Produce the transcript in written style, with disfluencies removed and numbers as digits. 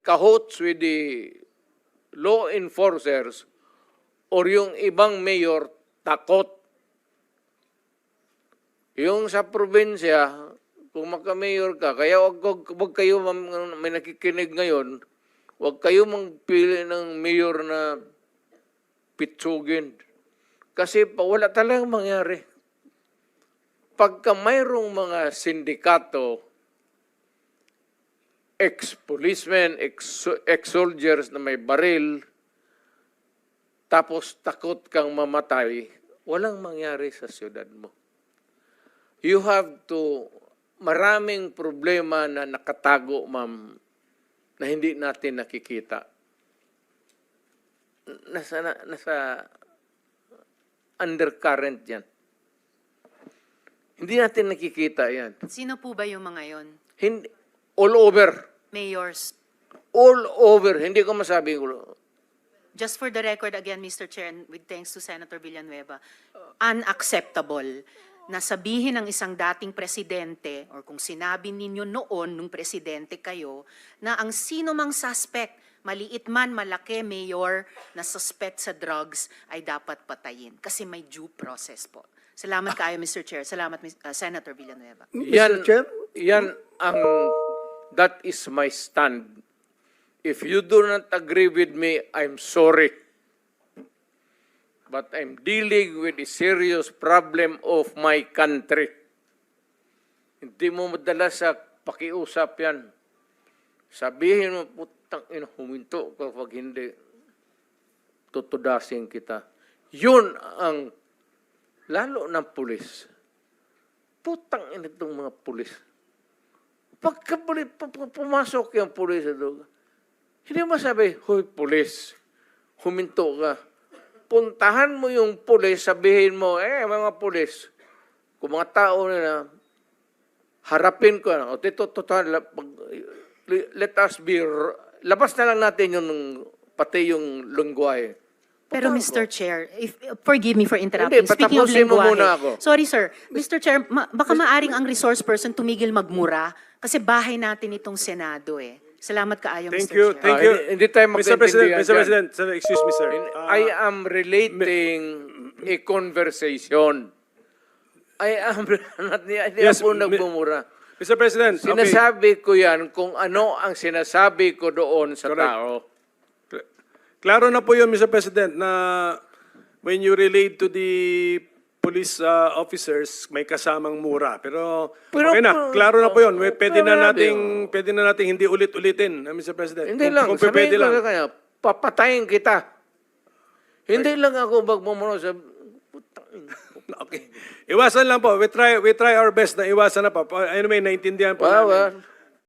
cahoots with the law enforcers or yung ibang mayor takot. Yung sa probinsya, kung magka-mayor ka, kaya wag kayo, may nakikinig ngayon, wag kayo magpili ng mayor na pitsugin. Kasi wala talagang mangyari. Pagka mayroong mga sindikato, ex-policemen, ex-soldiers na may baril, tapos takot kang mamatay, walang mangyari sa siyudad mo. You have to, maraming problema na nakatago, ma'am, na hindi natin nakikita. Nasa undercurrent yan. Hindi natin nakikita yan. Sino po ba yung mga yon? Hindi, all over. Mayors. All over. Hindi ko masabi. Just for the record again, Mr. Chair, and with thanks to Senator Villanueva, unacceptable na sabihin ng isang dating presidente or kung sinabi ninyo noon nung presidente kayo na ang sino mang suspect, maliit man, malaki, mayor, na suspect sa drugs ay dapat patayin kasi may due process po. Salamat kayo, Mr. Chair. Salamat, Senator Villanueva. Yan, Mr. Chair? yan that is my stand. If you do not agree with me, I'm sorry. But I'm dealing with a serious problem of my country. Hindi mo madala sa pakiusap yan. Sabihin mo, putang ina, huminto kapag hindi, tutudasin kita. Yun ang, lalo ng pulis. Putang ina itong mga pulis. Pagka pumasok yung pulis, hindi mo sabi, hoy pulis, huminto ka. Puntahan mo yung pulis, sabihin mo, mga pulis, kung mga tao na harapin ko, o let us be, labas na lang natin yung, pati yung lungwahe. Pero Mr. Chair, forgive me for Hindi, interrupting. Speaking of patapusin mo muna ako. lengguwahe. Sorry sir, Mr. Chair, baka maaring ang resource person tumigil magmura kasi bahay natin itong Senado eh. Salamat kaayo, Thank Mr. you, Chair. thank you. Hindi tayo Mr. President, magkaintindihan Mr. dyan. President, sir, excuse me, sir. I am relating a conversation. I am not, hindi Yes, ako nagbumura. Mr. President, okay. Sinasabi ko yan kung ano ang sinasabi ko doon sa Correct. tao. Klaro na po yun, Mr. President, na when you relate to the police officers, may kasamang mura. Pero okay na, klaro na po yun. Pwede na nating hindi ulit-ulitin, Mr. President. Hindi lang, Kung sabihin pwede ko lang. na kanya, papatayin kita. Hindi lang ako magmumura sa... Okay. Iwasan lang po. We try our best na iwasan na po. Anyway, naintindihan po namin.